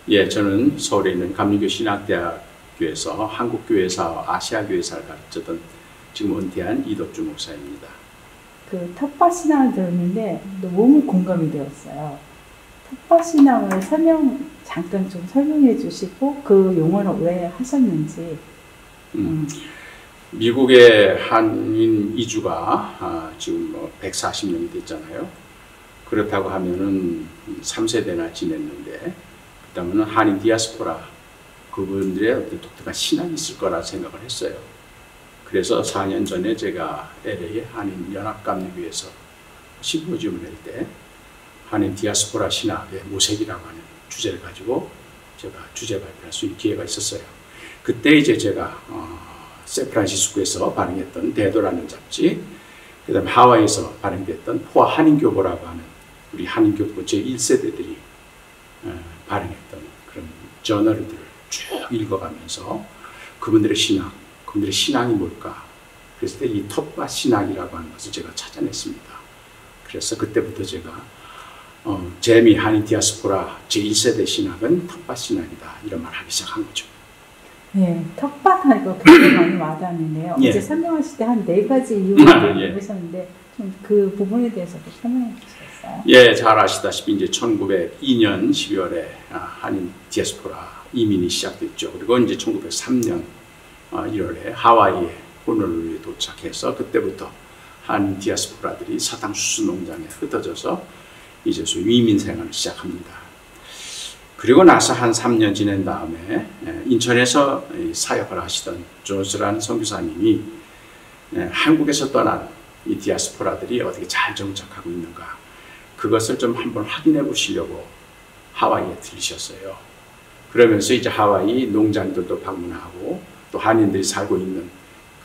예, 저는 서울에 있는 감리교 신학대학교에서 한국교회사, 아시아교회사를 가르쳤던 지금 은퇴한 이덕주 목사입니다. 그 텃밭신앙을 들었는데 너무 공감이 되었어요. 텃밭신앙을 잠깐 좀 설명해 주시고 그 용어는 왜 하셨는지. 미국의 한인 이주가 지금 뭐 140년이 됐잖아요. 그렇다고 하면은 3세대나 지냈는데, 그다음에는 한인 디아스포라, 그분들의 어떤 독특한 신앙이 있을 거라 생각을 했어요. 그래서 4년 전에 제가 LA 한인 연합감리교회에서 심포지움을 할 때 한인 디아스포라 신학의 모색이라고 하는 주제를 가지고 제가 주제 발표할 수 있는 기회가 있었어요. 그때 이제 제가 샌프란시스코에서 발행했던 대도라는 잡지, 그 다음에 하와이에서 발행됐던 포화 한인교보라고 하는 우리 한인교보 제1세대들이 발행했던 그런 저널들을 쭉 읽어가면서 그분들의 신앙, 그분들의 신앙이 뭘까? 그랬을 때 이 텃밭 신학이라고 하는 것을 제가 찾아냈습니다. 그래서 그때부터 제가 재미 한인 디아스포라 제1세대 신학은 텃밭 신학이다, 이런 말 하기 시작한 거죠. 네, 텃밭하니까 굉장히 많이 와닿는데요. 예. 이제 설명하실 때 한 4가지 이유를 보셨는데 좀 그 부분에 대해서도 설명해 주시겠어요? 예, 잘 아시다시피 이제 1902년 12월에 한인 디아스포라 이민이 시작됐죠. 그리고 이제 1903년 1월에 하와이에 호놀룰루에 도착해서 그때부터 한인 디아스포라들이 사탕수수 농장에 흩어져서 이제 소위 이민 생활을 시작합니다. 그리고 나서 한 3년 지낸 다음에 인천에서 사역을 하시던 존스라는 선교사님이 한국에서 떠난 이 디아스포라들이 어떻게 잘 정착하고 있는가, 그것을 좀 한번 확인해 보시려고 하와이에 들리셨어요. 그러면서 이제 하와이 농장들도 방문하고 또 한인들이 살고 있는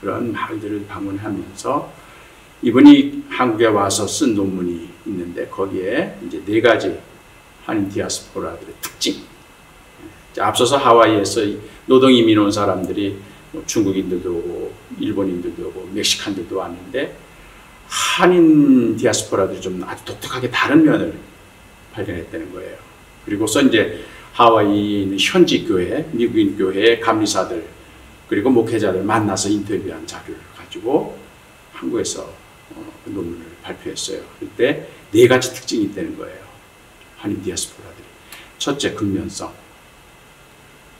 그런 마을들을 방문하면서 이분이 한국에 와서 쓴 논문이 있는데, 거기에 이제 4가지 한인 디아스포라들의 특징. 앞서서 하와이에서 노동 이민 온 사람들이 중국인들도 오고 일본인들도 오고 멕시칸들도 왔는데, 한인 디아스포라들이 좀 아주 독특하게 다른 면을 발견했다는 거예요. 그리고서 이제 하와이에 있는 현지 교회, 미국인 교회의 감리사들 그리고 목회자들 만나서 인터뷰한 자료를 가지고 한국에서 그 논문을 발표했어요. 그때 4가지 특징이 있다는 거예요. 한인 디아스포라들이. 첫째, 근면성.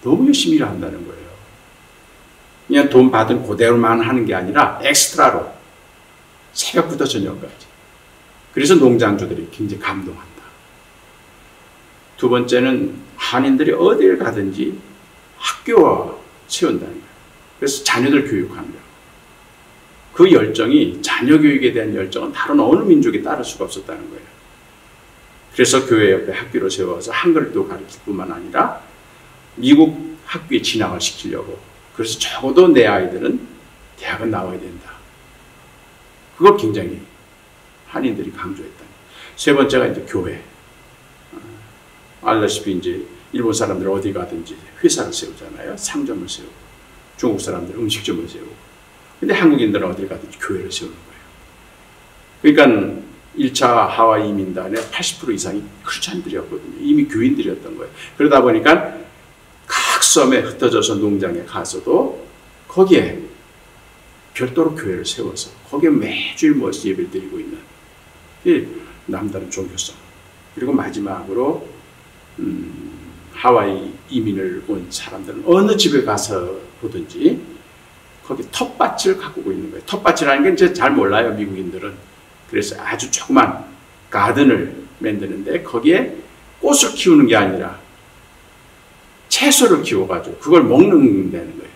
너무 열심히 일한다는 거예요. 그냥 돈 받은 그대로만 하는 게 아니라 엑스트라로 새벽부터 저녁까지. 그래서 농장주들이 굉장히 감동한다. 두 번째는 한인들이 어디를 가든지 학교와 채운다는 거예요. 그래서 자녀들 교육하는 거예요. 그 열정이, 자녀 교육에 대한 열정은 다른 어느 민족에 따를 수가 없었다는 거예요. 그래서 교회 옆에 학교를 세워서 한글도 가르칠 뿐만 아니라 미국 학교에 진학을 시키려고, 그래서 적어도 내 아이들은 대학은 나와야 된다. 그걸 굉장히 한인들이 강조했다. 세 번째가 이제 교회. 알다시피 이제 일본 사람들 어디 가든지 회사를 세우잖아요. 상점을 세우고, 중국 사람들은 음식점을 세우고. 근데 한국인들은 어디 가든지 교회를 세우는 거예요. 그러니까 1차 하와이 이민단의 80% 이상이 크리스찬들이었거든요. 이미 교인들이었던 거예요. 그러다 보니까 각 섬에 흩어져서 농장에 가서도 거기에 별도로 교회를 세워서 거기에 매주일 모여서 예배를 드리고 있는 이 남다른 종교성. 그리고 마지막으로 하와이 이민을 온 사람들은 어느 집에 가서 보든지 거기 텃밭을 가꾸고 있는 거예요. 텃밭이라는 게 이제 잘 몰라요, 미국인들은. 그래서 아주 조그만 가든을 만드는데 거기에 꽃을 키우는 게 아니라 채소를 키워가지고 그걸 먹는다는 거예요.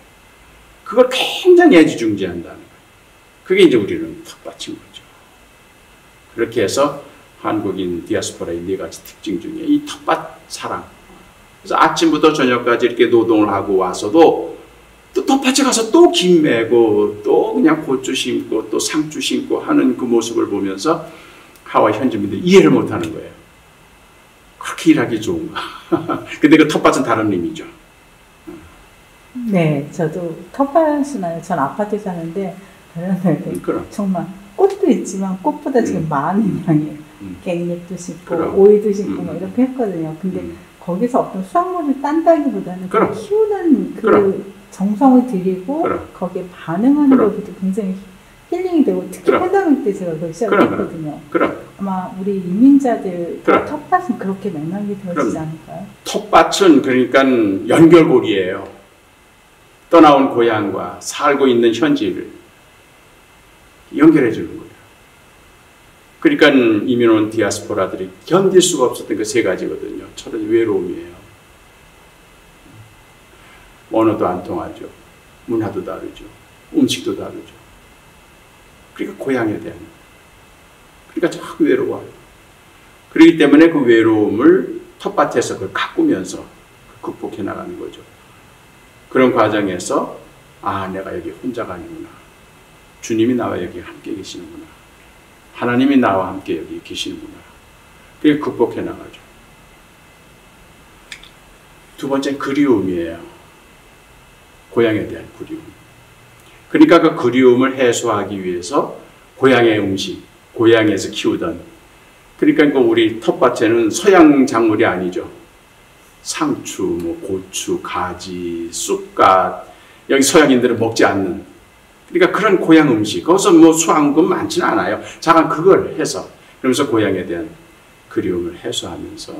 그걸 굉장히 애지중지한다는 거예요. 그게 이제 우리는 텃밭인 거죠. 그렇게 해서 한국인 디아스포라의 4가지 특징 중에 이 텃밭 사랑. 그래서 아침부터 저녁까지 이렇게 노동을 하고 와서도 또 텃밭에 가서 또 김 메고 또 그냥 고추 심고 또 상추 심고 하는 그 모습을 보면서 하와이 현지민들이 이해를 못하는 거예요. 그렇게 일하기 좋은가. 근데 그 텃밭은 다른 의미죠. 네, 저도 텃밭이나요. 전 아파트에 사는데 정말 꽃도 있지만 꽃보다 지금 많은 양의 깻잎도 심고 그럼. 오이도 심고 막 이렇게 했거든요. 근데 거기서 어떤 수확물을 딴다기보다는 그럼. 키우는 그 그럼. 정성을 들이고 그럼. 거기에 반응하는 그럼. 것도 굉장히 힐링이 되고 특히 그럼. 팬데믹 때 제가 그걸 시작했거든요. 그럼 아마 우리 이민자들 그럼. 텃밭은 그렇게 맥락이 되어지지 그럼. 않을까요? 텃밭은 그러니까 연결고리예요. 떠나온 고향과 살고 있는 현지를 연결해 주는 거예요. 그러니까 이민 온 디아스포라들이 견딜 수가 없었던 그 세 가지거든요. 첫째 외로움이에요. 언어도 안 통하죠. 문화도 다르죠. 음식도 다르죠. 그러니까 고향에 대한, 그러니까 자꾸 외로워요. 그렇기 때문에 그 외로움을 텃밭에서 그걸 가꾸면서 극복해 나가는 거죠. 그런 과정에서 아, 내가 여기 혼자가 아니구나. 주님이 나와 여기 함께 계시는구나. 하나님이 나와 함께 여기 계시는구나. 그게 극복해 나가죠. 두 번째 그리움이에요. 고향에 대한 그리움. 그러니까 그 그리움을 해소하기 위해서 고향의 음식, 고향에서 키우던, 그러니까 그 우리 텃밭에는 서양 작물이 아니죠. 상추, 뭐 고추, 가지, 쑥갓, 여기 서양인들은 먹지 않는, 그러니까 그런 고향 음식, 거기서 뭐 수확금 많지는 않아요. 잠깐 그걸 해서, 그러면서 고향에 대한 그리움을 해소하면서,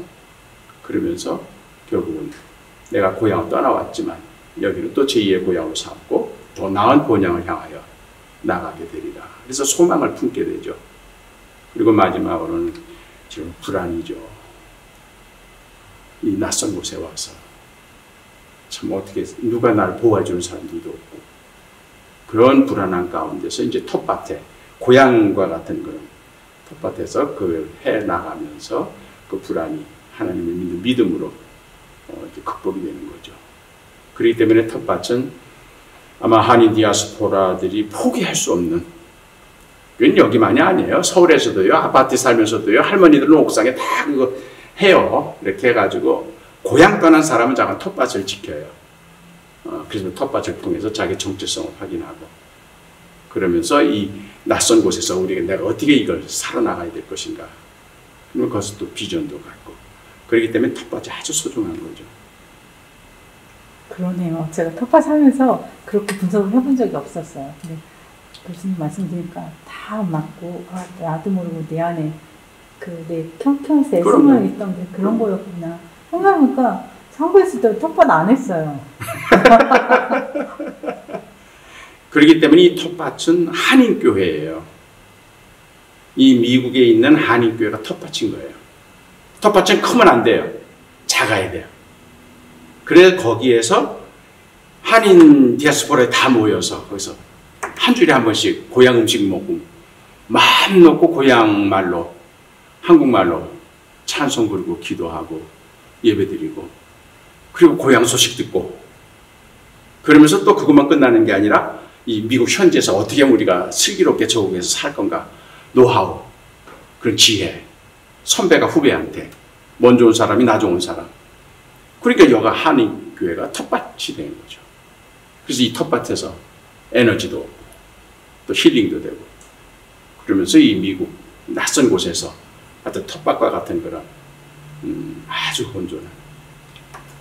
그러면서 결국은 내가 고향을 떠나왔지만 여기는 또 제2의 고향으로 삼고 더 나은 본향을 향하여 나가게 되리라. 그래서 소망을 품게 되죠. 그리고 마지막으로는 지금 불안이죠. 이 낯선 곳에 와서 참 어떻게 누가 나를 보호해주는 사람들도 없고 그런 불안한 가운데서 이제 텃밭에 고향과 같은 그런 텃밭에서 그걸 해 나가면서 그 불안이 하나님을 믿는 믿음으로 이제 극복이 되는 거죠. 그렇기 때문에 텃밭은 아마 한인 디아스포라들이 포기할 수 없는, 그건 여기만이 아니에요. 서울에서도요, 아파트 살면서도요, 할머니들은 옥상에 다 그거 해요. 이렇게 해가지고 고향 떠난 사람은 잠깐 텃밭을 지켜요. 그래서 텃밭을 통해서 자기 정체성을 확인하고 그러면서 이 낯선 곳에서 내가 어떻게 이걸 살아나가야 될 것인가. 그러면 거기서 또 비전도 갖고 그렇기 때문에 텃밭이 아주 소중한 거죠. 그러네요. 제가 텃밭 하면서 그렇게 분석을 해본 적이 없었어요. 근데 교수님 말씀드리니까 다 맞고, 아, 나도 모르고 내 안에 내 켜켜스에 숨어 있던 게 그런 거였구나. 생각해보니까 한국에 있을 때 텃밭 안 했어요. 그렇기 때문에 이 텃밭은 한인교회예요. 이 미국에 있는 한인교회가 텃밭인 거예요. 텃밭은 크면 안 돼요. 작아야 돼요. 그래서 거기에서 한인 디아스포라에 다 모여서 거기서 한 주일에 한 번씩 고향 음식 먹고 마음 놓고 고향 말로 한국말로 찬송 부르고 기도하고 예배드리고 그리고 고향 소식 듣고 그러면서 또 그것만 끝나는 게 아니라 이 미국 현지에서 어떻게 하면 우리가 슬기롭게 저국에서 살 건가 노하우 그런 지혜 선배가 후배한테 먼저 온 사람이 나중 온 사람 그러니까 여가 한인교회가 텃밭이 되는 거죠. 그래서 이 텃밭에서 에너지도 얻고 또 힐링도 되고 그러면서 이 미국 낯선 곳에서 하여튼 텃밭과 같은 그런 아주 온전한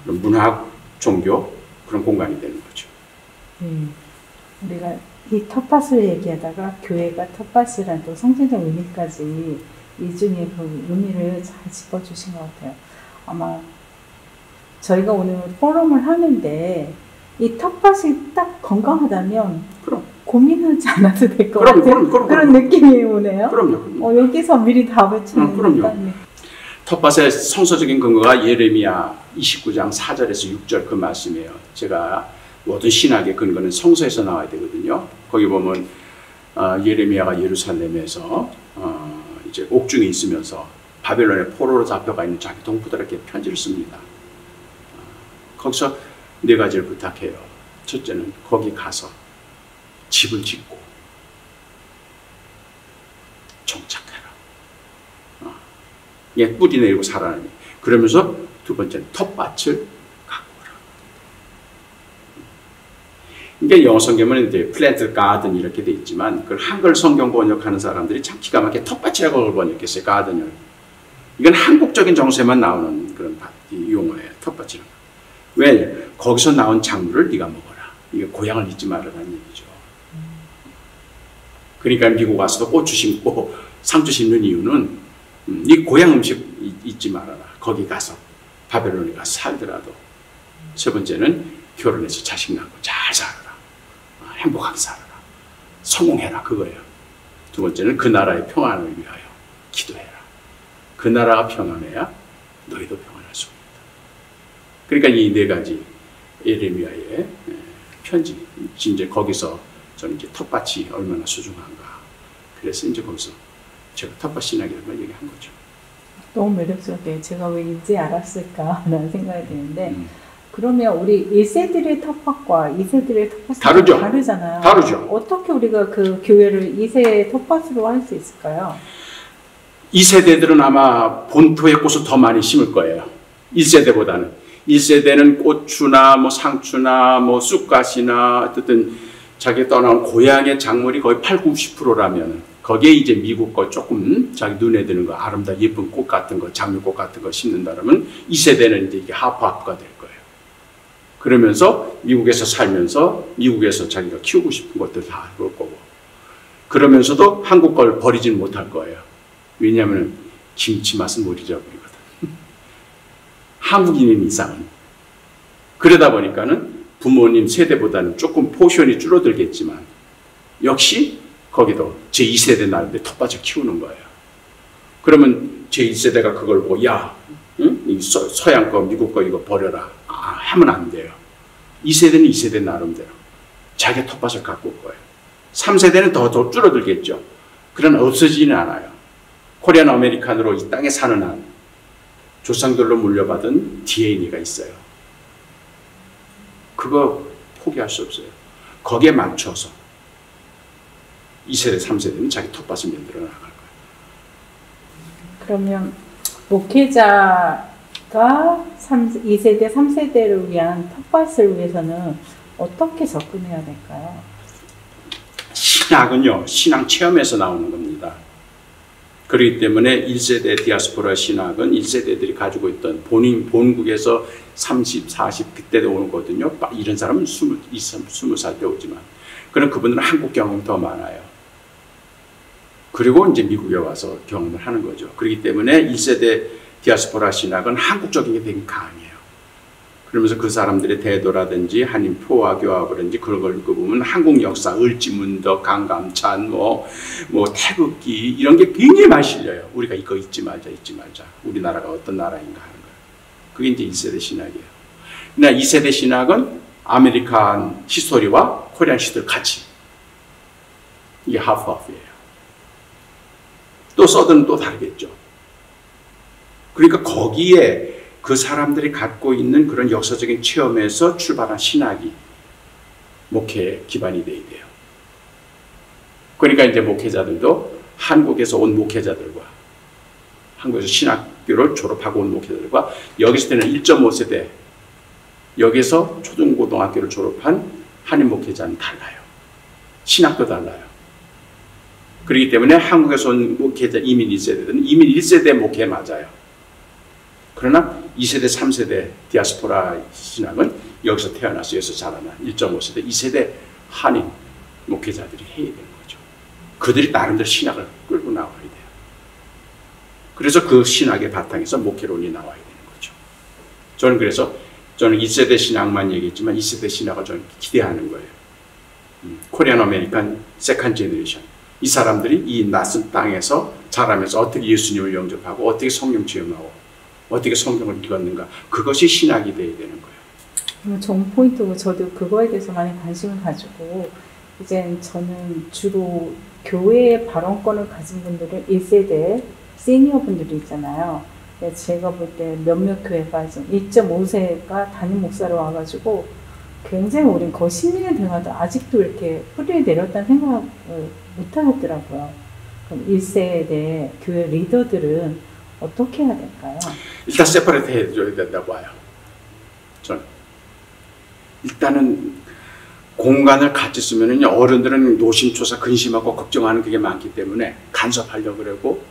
그런 문학, 종교 그런 공간이 되는 거죠. 우리가 이 텃밭을 얘기하다가 교회가 텃밭이라는 또 성질적 의미까지 이 중에 그 의미를 잘 짚어주신 것 같아요. 아마 저희가 오늘 포럼을 하는데 이 텃밭이 딱 건강하다면 그럼. 고민하지 않아도 될 것 같아요. 그런 느낌이 오네요. 그럼요. 여기서 미리 다 외치는 그럼요. 텃밭의 성서적인 근거가 예레미야 29장 4절에서 6절 그 말씀이에요. 제가 모든 신학의 근거는 성서에서 나와야 되거든요. 거기 보면 예레미야가 예루살렘에서 이제 옥중에 있으면서 바벨론의 포로로 잡혀가 있는 자기 동포들에게 편지를 씁니다. 거기서 네 가지를 부탁해요. 첫째는 거기 가서 집을 짓고 정착해라. 뿌리 내리고 살아나니. 그러면서 두 번째는 텃밭을 가꾸라. 그러니까 영어 성경은 이제 플랜트 가든 이렇게 돼 있지만 그걸 한글 성경 번역하는 사람들이 참 기가 막히게 텃밭이라고 그걸 번역했어요. 가든을. 이건 한국적인 정서에만 나오는 그런 용어예요. 텃밭이라는 거. 왜? 거기서 나온 작물을 네가 먹어라. 이게 고향을 잊지 말라는 얘기죠. 그러니까 미국 와서도 고추 심고 상추 심는 이유는 네 고향 음식 잊지 말아라. 거기 가서 바벨론에 가서 살더라도. 세 번째는 결혼해서 자식 낳고 잘 살아라. 행복하게 살아라. 성공해라. 그거예요. 두 번째는 그 나라의 평안을 위하여 기도해라. 그 나라가 평안해야 너희도 평안할 수 있다. 그러니까 이 네 가지 예레미야의 편지, 이제 거기서 저는 이제 텃밭이 얼마나 소중한가. 그래서 이제 거기서 제가 텃밭 신학이라는 걸 얘기한 거죠. 너무 매력적이에요. 제가 왜 이제 알았을까라는 생각이 드는데, 그러면 우리 1세들의 텃밭과 2세들의 텃밭은 다르죠. 다르잖아요. 다르죠. 어떻게 우리가 그 교회를 2세 텃밭으로 할 수 있을까요? 2세대들은 아마 본토의 꽃을 더 많이 심을 거예요. 1세대보다는. 1세대는 고추나 뭐 상추나 뭐 쑥갓이나 어쨌든 자기 떠나온 고향의 작물이 거의 80~90%라면 거기에 이제 미국 거 조금 자기 눈에 드는 거 아름다운 예쁜 꽃 같은 거 장미꽃 같은 거 심는다면 2세대는 이제 이게 하프가 될 거예요. 그러면서 미국에서 살면서 미국에서 자기가 키우고 싶은 것들 다 그럴 거고 그러면서도 한국 걸 버리진 못할 거예요. 왜냐하면 김치 맛은 못 잊어버리거든. 한국인인 이상은. 그러다 보니까는 부모님 세대보다는 조금 포션이 줄어들겠지만 역시 거기도 제2세대 나름대 텃밭을 키우는 거예요. 그러면 제1세대가 그걸 보고 야, 응? 이 서양 거 미국 거 이거 버려라. 하면 안 돼요. 2세대는 2세대 나름대로 자기 텃밭을 갖고 올 거예요. 3세대는 더 줄어들겠죠. 그러나 없어지지는 않아요. 코리안 아메리칸으로 이 땅에 사는 한 조상들로 물려받은 DNA가 있어요. 그거 포기할 수 없어요. 거기에 맞춰서 2세대, 3세대는 자기 텃밭을 만들어 나갈 거예요. 그러면 목회자가 2세대, 3세대를 위한 텃밭을 위해서는 어떻게 접근해야 될까요? 신학은요, 신앙 체험에서 나오는 겁니다. 그렇기 때문에 1세대 디아스포라 신학은 1세대들이 가지고 있던 본국에서 30, 40 그때도 오거든요. 이런 사람은 20살 때 오지만. 그럼 그분들은 한국 경험이 더 많아요. 그리고 이제 미국에 와서 경험을 하는 거죠. 그렇기 때문에 1세대 디아스포라 신학은 한국적인 게 되게 강해요. 그러면서 그 사람들의 태도라든지 한인 표와 교합이라든지 그런 걸 읽어보면 한국 역사, 을지문덕, 강감찬, 뭐 태극기 이런 게 굉장히 많이 실려요. 우리가 이거 잊지 말자. 우리나라가 어떤 나라인가 하는 거예요. 그게 이제 1세대 신학이에요. 그러나 2세대 신학은 아메리칸 히스토리와 코리안 히스토리 같이. 이게 하프하프예요. 또 써드는 또 다르겠죠. 그러니까 거기에 그 사람들이 갖고 있는 그런 역사적인 체험에서 출발한 신학이 목회의 기반이 돼야 돼요. 그러니까 이제 목회자들도 한국에서 온 목회자들과 한국에서 신학교를 졸업하고 온 목회자들과 여기서 때는 1.5세대 여기서 초중고등학교를 졸업한 한인 목회자는 달라요. 신학도 달라요. 그렇기 때문에 한국에서 온 목회자 이민 1세대들은 이민 1세대 목회 맞아요. 그러나 2세대, 3세대 디아스포라 신학은 여기서 태어나서 여기서 자라난 1.5세대, 2세대 한인 목회자들이 해야 되는 거죠. 그들이 나름대로 신학을 끌고 나와야 돼요. 그래서 그 신학의 바탕에서 목회론이 나와야 되는 거죠. 저는 1세대 신학만 얘기했지만 2세대 신학을 저는 기대하는 거예요. 코리안 아메리칸 세컨 제너레이션. 이 사람들이 이 낯선 땅에서 자라면서 어떻게 예수님을 영접하고 어떻게 성령 체험하고 어떻게 성경을 읽었는가. 그것이 신학이 되어야 되는 거예요. 좋은 포인트고 저도 그거에 대해서 많이 관심을 가지고 이제 저는 주로 교회의 발언권을 가진 분들은 1세대 시니어 분들이 있잖아요. 제가 볼 때 몇몇 교회가 지금 1.5세가 담임 목사로 와가지고 굉장히 오랜 거의 10년 돼가도 아직도 이렇게 뿌리를 내렸다는 생각을 못 하겠더라고요. 그럼 1세대 교회 리더들은 어떻게 해야 될까요? 일단 세퍼레이트 해줘야 된다고 봐요. 저는. 일단은 공간을 같이 쓰면은 어른들은 노심초사 근심하고 걱정하는 그게 많기 때문에 간섭하려고 그러고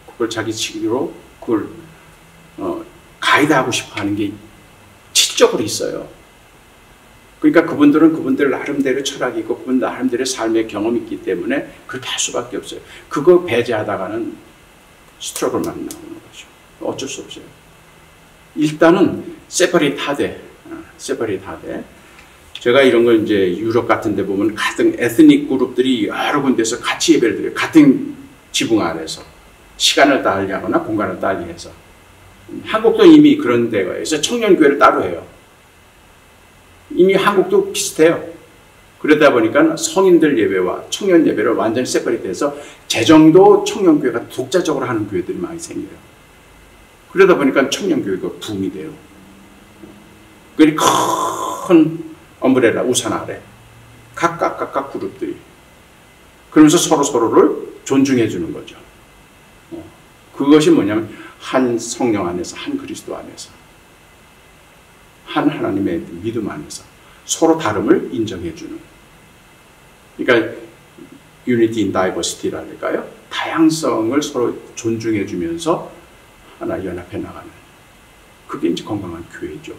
그걸 자기 치기로 그걸 가이드하고 싶어 하는 게 질적으로 있어요. 그러니까 그분들은 그분들 나름대로 철학이 있고 그분 나름대로 삶의 경험이 있기 때문에 그렇게 할 수밖에 없어요. 그거 배제하다가는 스트러글만 나오는 거죠. 어쩔 수 없어요. 일단은 세퍼레이트 하되 제가 이런 걸 이제 유럽 같은 데 보면 같은 에스닉 그룹들이 여러 군데서 같이 예배를 드려요. 같은 지붕 아래서 시간을 달리하거나 공간을 달리해서. 한국도 이미 그런 데가 있어서 청년교회를 따로 해요. 이미 한국도 비슷해요. 그러다 보니까 성인들 예배와 청년 예배를 완전히 세퍼레이트해서 재정도 청년교회가 독자적으로 하는 교회들이 많이 생겨요. 그러다 보니까 청년교회가 붐이 돼요. 그리고 큰 엄브레라 우산 아래 각각 그룹들이 그러면서 서로를 존중해 주는 거죠. 그것이 뭐냐면 한 성령 안에서 한 그리스도 안에서 한 하나님의 믿음 안에서 서로 다름을 인정해 주는, 그러니까 unity in diversity랄까요? 다양성을 서로 존중해 주면서 하나 연합해 나가는, 그게 이제 건강한 교회죠.